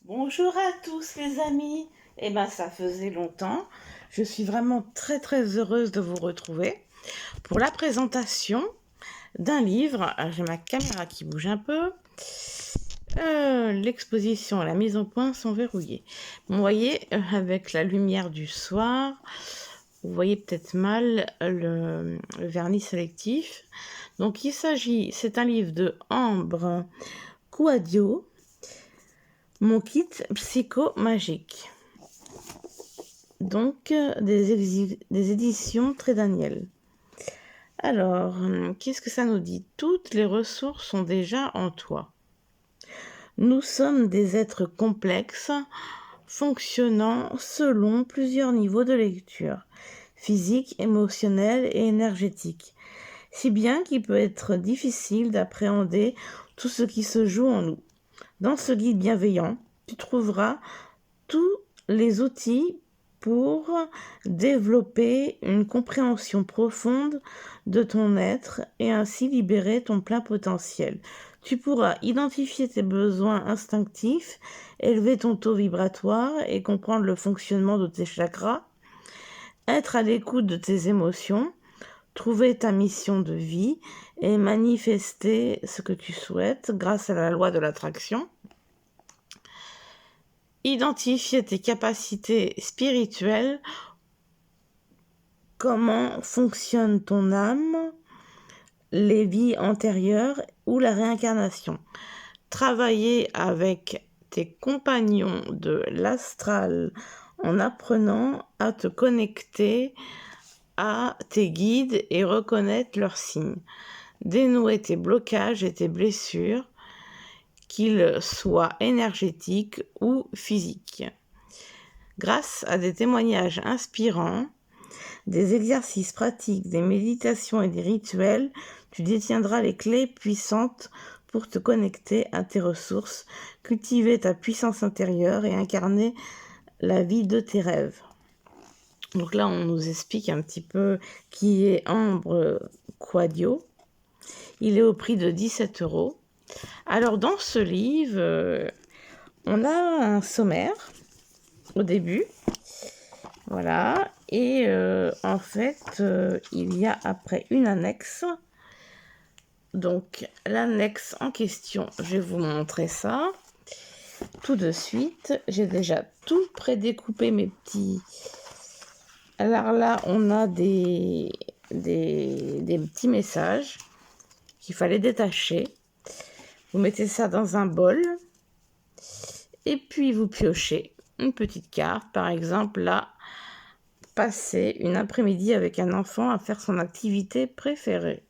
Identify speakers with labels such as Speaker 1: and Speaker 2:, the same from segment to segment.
Speaker 1: Bonjour à tous les amis. Ça faisait longtemps. Je suis vraiment très heureuse de vous retrouver pour la présentation d'un livre. J'ai ma caméra qui bouge un peu. L'exposition et la mise au point sont verrouillées. Vous voyez, avec la lumière du soir, vous voyez peut-être mal le vernis sélectif. Donc c'est un livre de Ambre Kouadio, Mon kit psycho-magique. Donc, des éditions Très Daniel. Alors, qu'est-ce que ça nous dit? Toutes les ressources sont déjà en toi. Nous sommes des êtres complexes, fonctionnant selon plusieurs niveaux de lecture, physique, émotionnel et énergétique, si bien qu'il peut être difficile d'appréhender tout ce qui se joue en nous. Dans ce guide bienveillant, tu trouveras tous les outils pour développer une compréhension profonde de ton être et ainsi libérer ton plein potentiel. Tu pourras identifier tes besoins instinctifs, élever ton taux vibratoire et comprendre le fonctionnement de tes chakras, être à l'écoute de tes émotions, trouver ta mission de vie et manifester ce que tu souhaites grâce à la loi de l'attraction. Identifier tes capacités spirituelles, comment fonctionne ton âme, les vies antérieures ou la réincarnation. Travailler avec tes compagnons de l'astral en apprenant à te connecter à tes guides et reconnaître leurs signes. Dénouer tes blocages et tes blessures, qu'ils soient énergétiques ou physiques. Grâce à des témoignages inspirants, des exercices pratiques, des méditations et des rituels, tu détiendras les clés puissantes pour te connecter à tes ressources, cultiver ta puissance intérieure et incarner la vie de tes rêves. Donc là, on nous explique un petit peu qui est Ambre Kouadio. Il est au prix de 17 €. Alors, dans ce livre, on a un sommaire au début. Voilà. Et en fait, il y a après une annexe. Donc, l'annexe en question, je vais vous montrer ça tout de suite. J'ai déjà tout prédécoupé mes petits... Alors là, on a des petits messages qu'il fallait détacher. Vous mettez ça dans un bol. Et puis, vous piochez une petite carte. Par exemple, là, passer une après-midi avec un enfant à faire son activité préférée.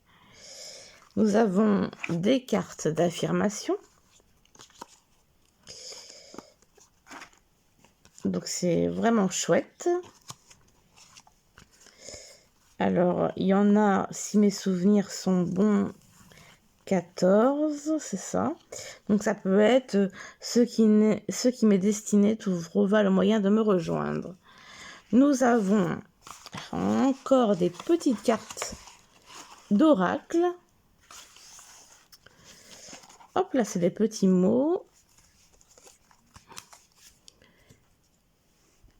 Speaker 1: Nous avons des cartes d'affirmation. Donc, c'est vraiment chouette. Alors, il y en a, si mes souvenirs sont bons, 14, c'est ça. Donc, ça peut être ce qui m'est destiné trouvera le moyen de me rejoindre. Nous avons encore des petites cartes d'oracle. Hop là, c'est des petits mots.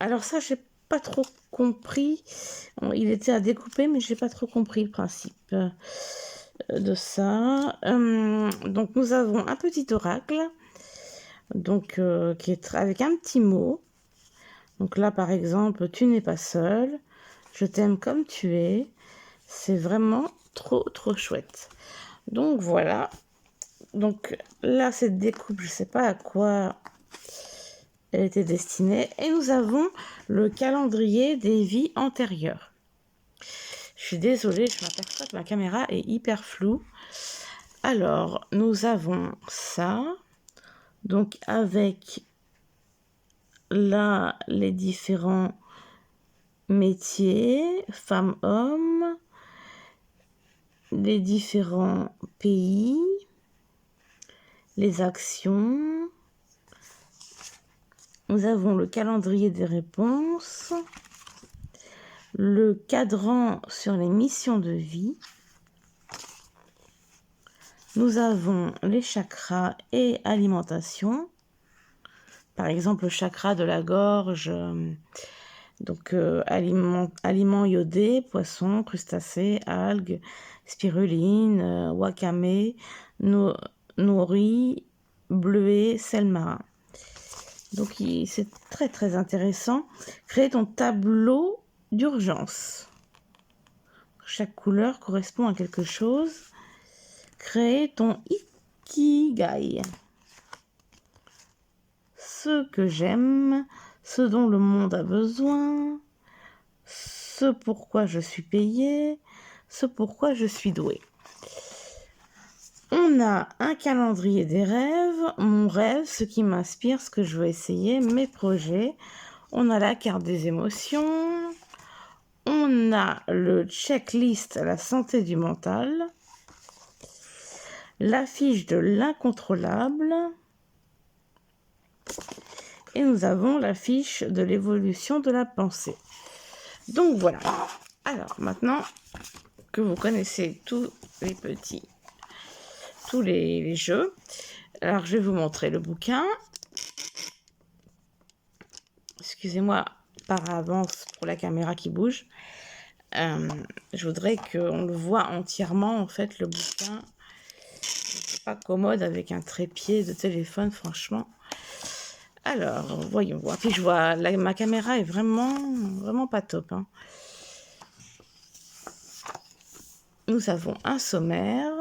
Speaker 1: Alors ça, j'ai pas trop compris. Il était à découper, mais j'ai pas trop compris le principe de ça. Donc nous avons un petit oracle, donc qui est avec un petit mot. Donc là, par exemple, tu n'es pas seul. Je t'aime comme tu es. C'est vraiment trop chouette. Donc voilà. Donc là, cette découpe, je sais pas à quoi elle était destinée. Et nous avons le calendrier des vies antérieures. Je suis désolée, je m'aperçois que ma caméra est hyper floue. Alors, nous avons ça. Donc, avec là, les différents métiers, femmes, hommes, les différents pays, les actions. Nous avons le calendrier des réponses, le cadran sur les missions de vie. Nous avons les chakras et alimentation, par exemple le chakra de la gorge, donc aliments iodés, poissons, crustacés, algues, spiruline, wakame, nori, bleuet, sel marin. Donc c'est très très intéressant. Créer ton tableau d'urgence. Chaque couleur correspond à quelque chose. Créer ton ikigai. Ce que j'aime, ce dont le monde a besoin, ce pourquoi je suis payé, ce pourquoi je suis doué. On a un calendrier des rêves, mon rêve, ce qui m'inspire, ce que je veux essayer, mes projets. On a la carte des émotions. On a le checklist la santé du mental. L'affiche de l'incontrôlable. Et nous avons l'affiche de l'évolution de la pensée. Donc voilà. Alors maintenant que vous connaissez tous les jeux, alors je vais vous montrer le bouquin. Excusez-moi par avance pour la caméra qui bouge. Je voudrais qu'on le voit entièrement, en fait, le bouquin. C'est pas commode avec un trépied de téléphone, franchement. Alors, voyons voir. Puis je vois, ma caméra est vraiment pas top. Hein. Nous avons un sommaire.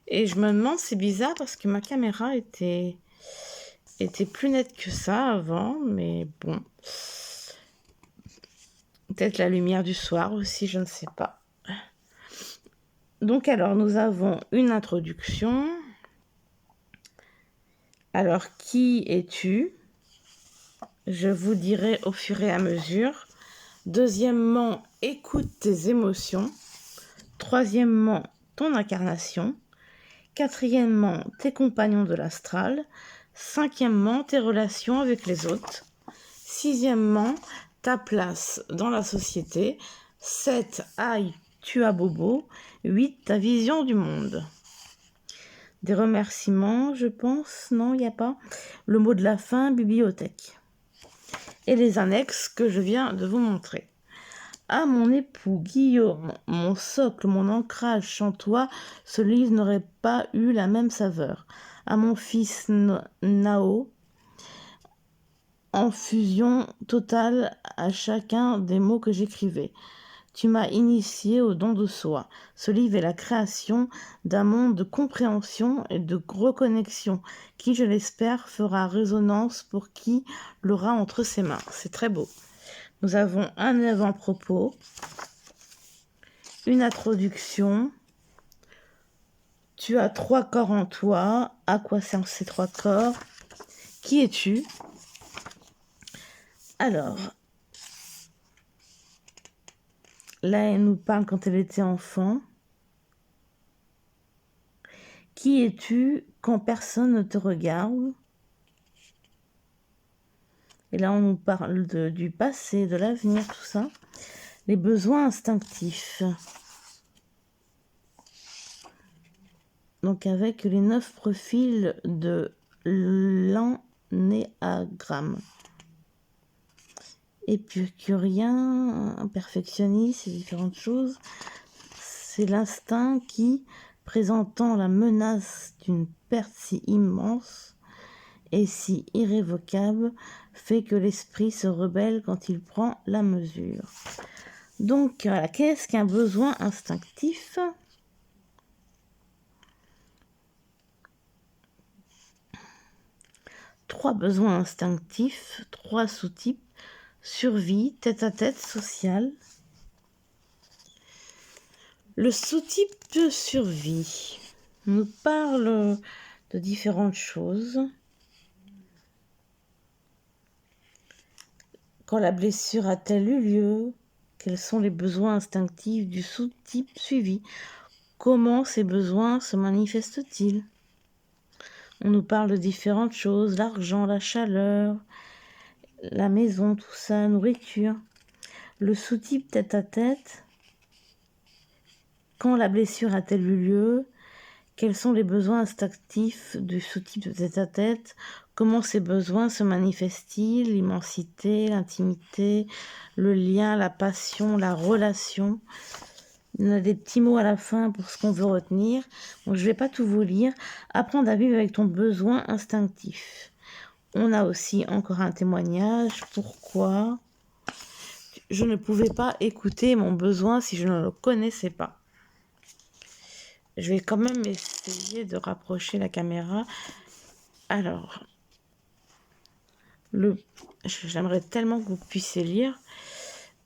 Speaker 1: Et je me demande, c'est bizarre parce que ma caméra était plus nette que ça avant, mais bon. Peut-être la lumière du soir aussi, je ne sais pas. Donc alors, nous avons une introduction. Alors, qui es-tu? Je vous dirai au fur et à mesure. Deuxièmement, écoute tes émotions. Troisièmement, ton incarnation. Quatrièmement, tes compagnons de l'astral. Cinquièmement, tes relations avec les autres. Sixièmement, ta place dans la société. 7, aïe, tu as bobo. 8, ta vision du monde. Des remerciements, je pense. Non, il n'y a pas. Le mot de la fin, bibliothèque. Et les annexes que je viens de vous montrer. À mon époux Guillaume, mon socle, mon ancrage sans toi, ce livre n'aurait pas eu la même saveur. À mon fils Nao, en fusion totale à chacun des mots que j'écrivais. Tu m'as initié au don de soi. Ce livre est la création d'un monde de compréhension et de reconnexion qui, je l'espère, fera résonance pour qui l'aura entre ses mains. C'est très beau. Nous avons un avant-propos, une introduction. Tu as 3 corps en toi. À quoi servent ces 3 corps? Qui es-tu? Alors, là, elle nous parle quand elle était enfant. Qui es-tu quand personne ne te regarde? Et là, on nous parle du passé, de l'avenir, tout ça. Les besoins instinctifs. Donc, avec les 9 profils de l'ennéagramme. Épicurien, perfectionniste, et différentes choses. C'est l'instinct qui, présentant la menace d'une perte si immense et si irrévocable, fait que l'esprit se rebelle quand il prend la mesure. Donc, voilà, qu'est-ce qu'un besoin instinctif? Trois besoins instinctifs, 3 sous-types: survie, tête-à-tête, social. Le sous-type de survie nous parle de différentes choses. Quand la blessure a-t-elle eu lieu? Quels sont les besoins instinctifs du sous-type suivi? Comment ces besoins se manifestent-ils? On nous parle de différentes choses, l'argent, la chaleur, la maison, tout ça, nourriture. Le sous-type tête-à-tête, quand la blessure a-t-elle eu lieu? Quels sont les besoins instinctifs du sous-type de tête-à-tête? Comment ces besoins se manifestent-ils? L'immensité, l'intimité, le lien, la passion, la relation. On a des petits mots à la fin pour ce qu'on veut retenir. Donc, je ne vais pas tout vous lire. Apprendre à vivre avec ton besoin instinctif. On a aussi encore un témoignage. Pourquoi je ne pouvais pas écouter mon besoin si je ne le connaissais pas? Je vais quand même essayer de rapprocher la caméra. Alors, j'aimerais tellement que vous puissiez lire.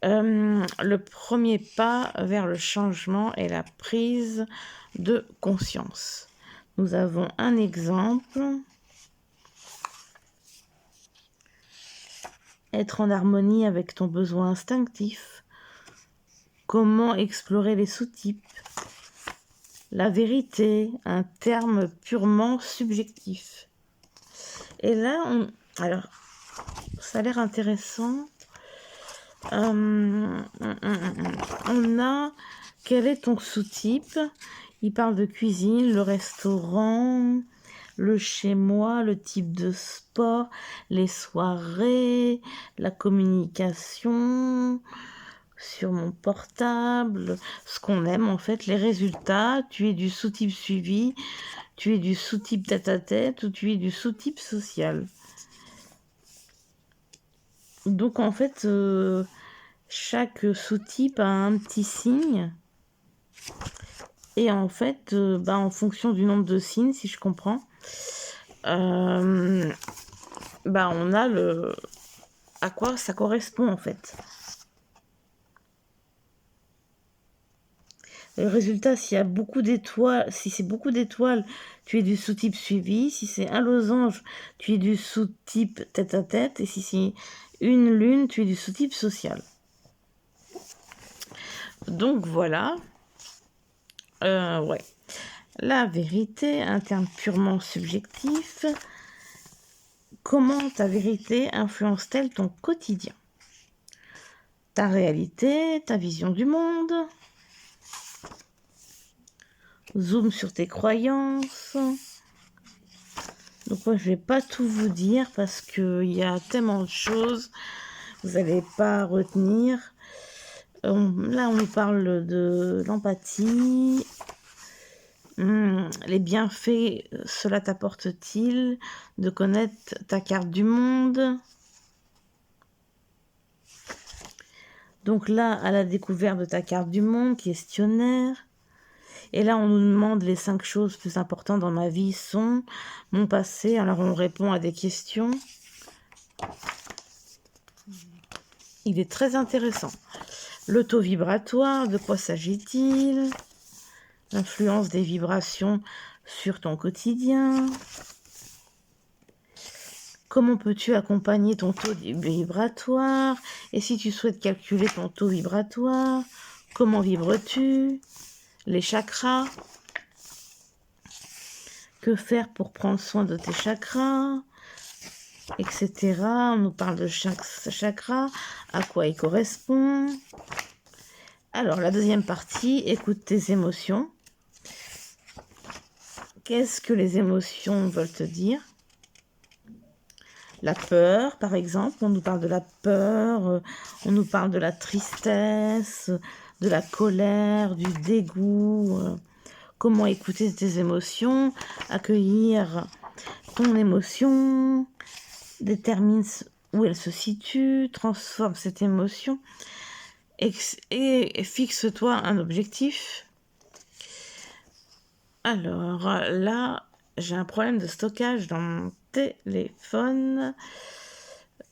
Speaker 1: Le premier pas vers le changement est la prise de conscience. Nous avons un exemple. Être en harmonie avec ton besoin instinctif. Comment explorer les sous-types. La vérité, un terme purement subjectif. Et là, alors, ça a l'air intéressant. On a quel est ton sous-type? Il parle de cuisine, le restaurant, le chez-moi, le type de sport, les soirées, la communication sur mon portable, ce qu'on aime en fait, les résultats. Tu es du sous-type suivi, tu es du sous-type tête-à-tête ou tu es du sous-type social. Donc en fait, chaque sous-type a un petit signe. Et en fait, en fonction du nombre de signes, si je comprends, on a à quoi ça correspond en fait. Le résultat, s'il y a beaucoup d'étoiles, si c'est beaucoup d'étoiles, tu es du sous-type suivi. Si c'est un losange, tu es du sous-type tête-à-tête. Et si c'est une lune, tu es du sous-type social. Donc voilà. Ouais. La vérité, un terme purement subjectif. Comment ta vérité influence-t-elle ton quotidien? Ta réalité, ta vision du monde. Zoom sur tes croyances. Donc moi, je vais pas tout vous dire parce qu'il y a tellement de choses. Vous n'allez pas retenir. Là, on nous parle de l'empathie. Les bienfaits, cela t'apporte-t-il de connaître ta carte du monde? Donc là, à la découverte de ta carte du monde, questionnaire. Et là, on nous demande les 5 choses plus importantes dans ma vie sont mon passé. Alors, on répond à des questions. Il est très intéressant. Le taux vibratoire, de quoi s'agit-il? L'influence des vibrations sur ton quotidien. Comment peux-tu accompagner ton taux vibratoire? Et si tu souhaites calculer ton taux vibratoire, comment vibres-tu? Les chakras. Que faire pour prendre soin de tes chakras, etc. On nous parle de chaque chakra, à quoi il correspond. Alors, la deuxième partie, écoute tes émotions. Qu'est-ce que les émotions veulent te dire? La peur, par exemple, on nous parle de la peur, on nous parle de la tristesse, de la colère, du dégoût. Comment écouter tes émotions, accueillir ton émotion, détermine où elle se situe, transforme cette émotion et fixe-toi un objectif. Alors là, j'ai un problème de stockage dans mon téléphone.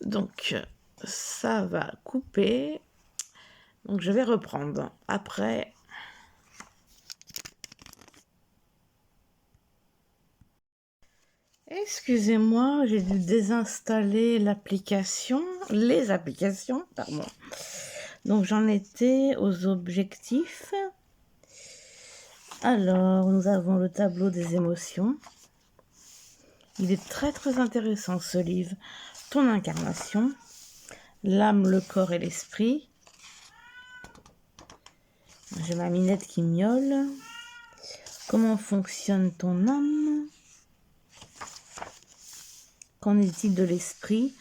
Speaker 1: Donc, ça va couper. Donc, je vais reprendre après. Excusez-moi, j'ai dû désinstaller les applications, pardon. Donc, j'en étais aux objectifs. Alors, nous avons le tableau des émotions. Il est très très intéressant ce livre. Ton incarnation, l'âme, le corps et l'esprit. J'ai ma minette qui miaule. Comment fonctionne ton âme? Qu'en est-il de l'esprit?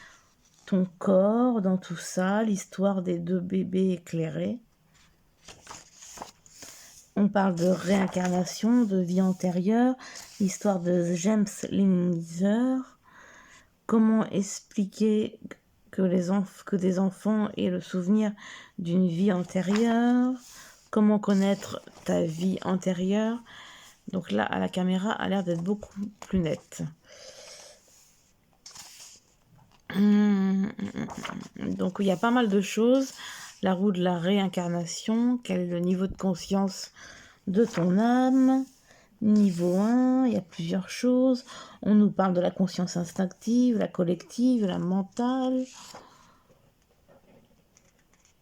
Speaker 1: Ton corps dans tout ça, l'histoire des 2 bébés éclairés. On parle de réincarnation, de vie antérieure, l'histoire de James Linzer. Comment expliquer que des enfants aient le souvenir d'une vie antérieure? Comment connaître ta vie antérieure? Donc là, à la caméra, a l'air d'être beaucoup plus nette. Donc il y a pas mal de choses. La roue de la réincarnation, quel est le niveau de conscience de ton âme? Niveau 1, il y a plusieurs choses. On nous parle de la conscience instinctive, la collective, la mentale,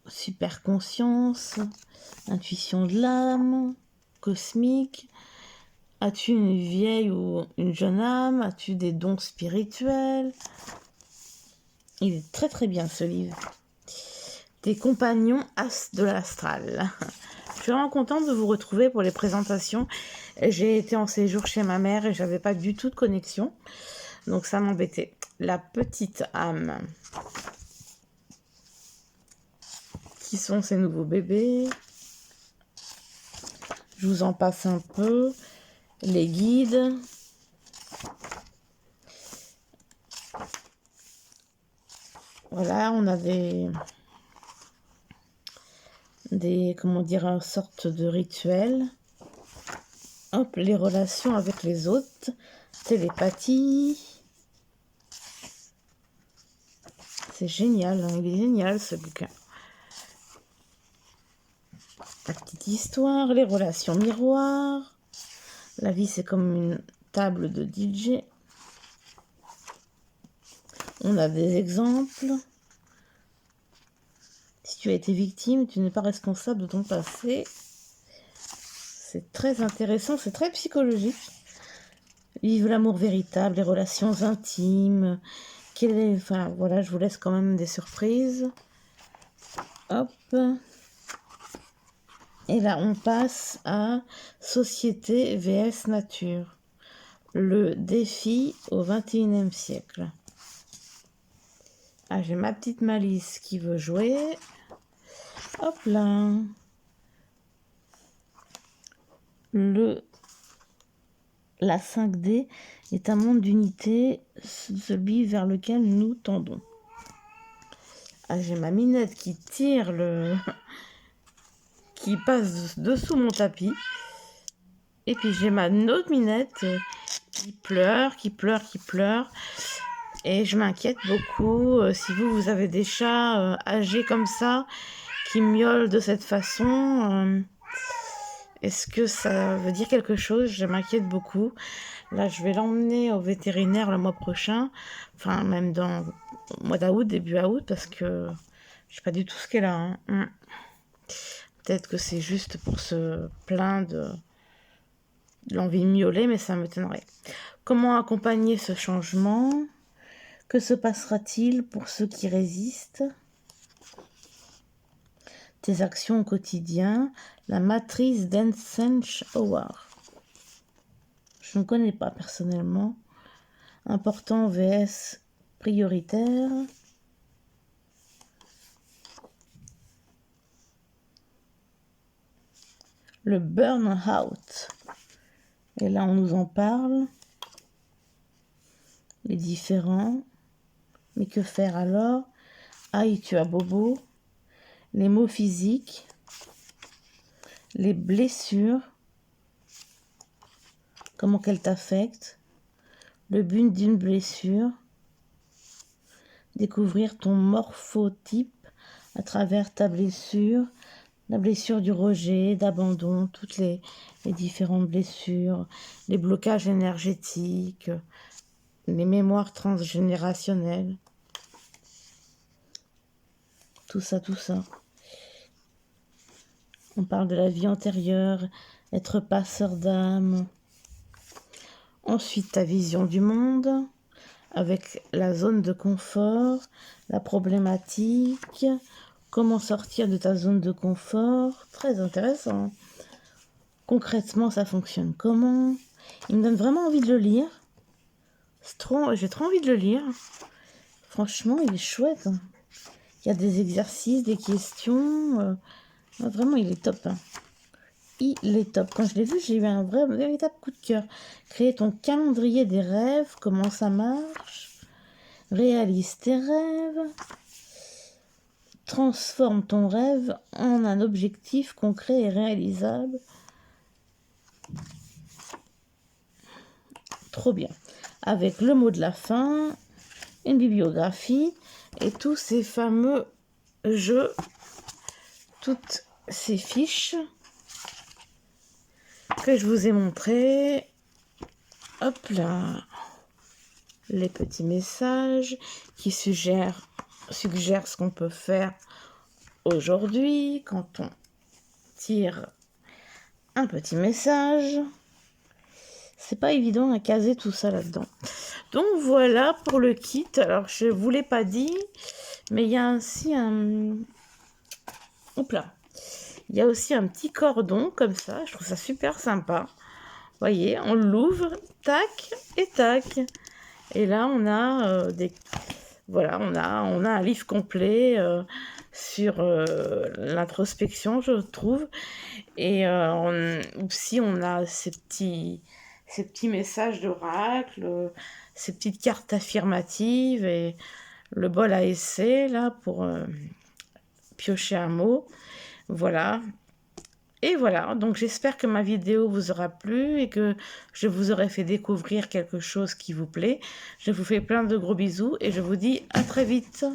Speaker 1: super conscience, intuition de l'âme, cosmique. As-tu une vieille ou une jeune âme? As-tu des dons spirituels? Il est très très bien ce livre. Tes compagnons as de l'astral. Je suis vraiment contente de vous retrouver pour les présentations. J'ai été en séjour chez ma mère et j'avais pas du tout de connexion. Donc ça m'embêtait. La petite âme. Qui sont ces nouveaux bébés? Je vous en passe un peu. Les guides. Voilà, on a comment dire, une sorte de rituel. Hop, les relations avec les autres. Télépathie. C'est génial, hein, il est génial ce bouquin. La petite histoire, les relations miroirs. La vie, c'est comme une table de DJ. On a des exemples. Si tu as été victime, tu n'es pas responsable de ton passé. C'est très intéressant, c'est très psychologique. Vive l'amour véritable, les relations intimes. Enfin, voilà, je vous laisse quand même des surprises. Hop. Et là, on passe à Société vs Nature. Le défi au 21e siècle. Ah, j'ai ma petite Malice qui veut jouer. Hop là. La 5D est un monde d'unité, celui vers lequel nous tendons. Ah, j'ai ma Minette qui tire qui passe dessous mon tapis. Et puis j'ai ma autre Minette qui pleure. Et je m'inquiète beaucoup. Si vous avez des chats âgés comme ça, qui miaulent de cette façon, est-ce que ça veut dire quelque chose? Je m'inquiète beaucoup. Là, je vais l'emmener au vétérinaire le mois prochain. Enfin, même dans le mois d'août, début août, parce que je sais pas du tout ce qu'elle a. Hein. Peut-être que c'est juste pour se plaindre de l'envie de miauler, mais ça m'étonnerait. Comment accompagner ce changement? Que se passera-t-il pour ceux qui résistent? Tes actions au quotidien, la matrice d'Eisenhower. Je ne connais pas personnellement. Important vs prioritaire. Le burn-out. Et là, on nous en parle. Les différents. Mais que faire alors? Aïe, tu as bobo. Les maux physiques. Les blessures. Comment qu'elles t'affectent. Le but d'une blessure. Découvrir ton morphotype à travers ta blessure. La blessure du rejet, d'abandon, toutes les différentes blessures, les blocages énergétiques, les mémoires transgénérationnelles. Tout ça. On parle de la vie antérieure, être passeur d'âme. Ensuite, ta vision du monde, avec la zone de confort, la problématique, comment sortir de ta zone de confort. Très intéressant. concrètement, ça fonctionne comment? Il me donne vraiment envie de le lire. J'ai trop envie de le lire. Franchement, il est chouette. Il y a des exercices, des questions. Vraiment, il est top. Il est top. Quand je l'ai vu, j'ai eu un véritable coup de cœur. Créer ton calendrier des rêves, comment ça marche? Réalise tes rêves. Transforme ton rêve en un objectif concret et réalisable. Trop bien. Avec le mot de la fin, une bibliographie et tous ces fameux jeux, toutes ces fiches que je vous ai montrées. Hop là. Les petits messages qui suggèrent ce qu'on peut faire aujourd'hui quand on tire un petit message. C'est pas évident à caser tout ça là-dedans. Donc voilà pour le kit. Alors je vous l'ai pas dit, mais il y a aussi un... Hop là. Il y a aussi un petit cordon comme ça. Je trouve ça super sympa. Vous voyez, on l'ouvre, tac et tac. Et là, on a voilà, on a un livre complet sur l'introspection, je trouve. Et aussi, on a ces petits messages d'oracle, ces petites cartes affirmatives et le bol à essai, là, pour piocher un mot. Voilà. Et voilà, donc j'espère que ma vidéo vous aura plu et que je vous aurai fait découvrir quelque chose qui vous plaît. Je vous fais plein de gros bisous et je vous dis à très vite.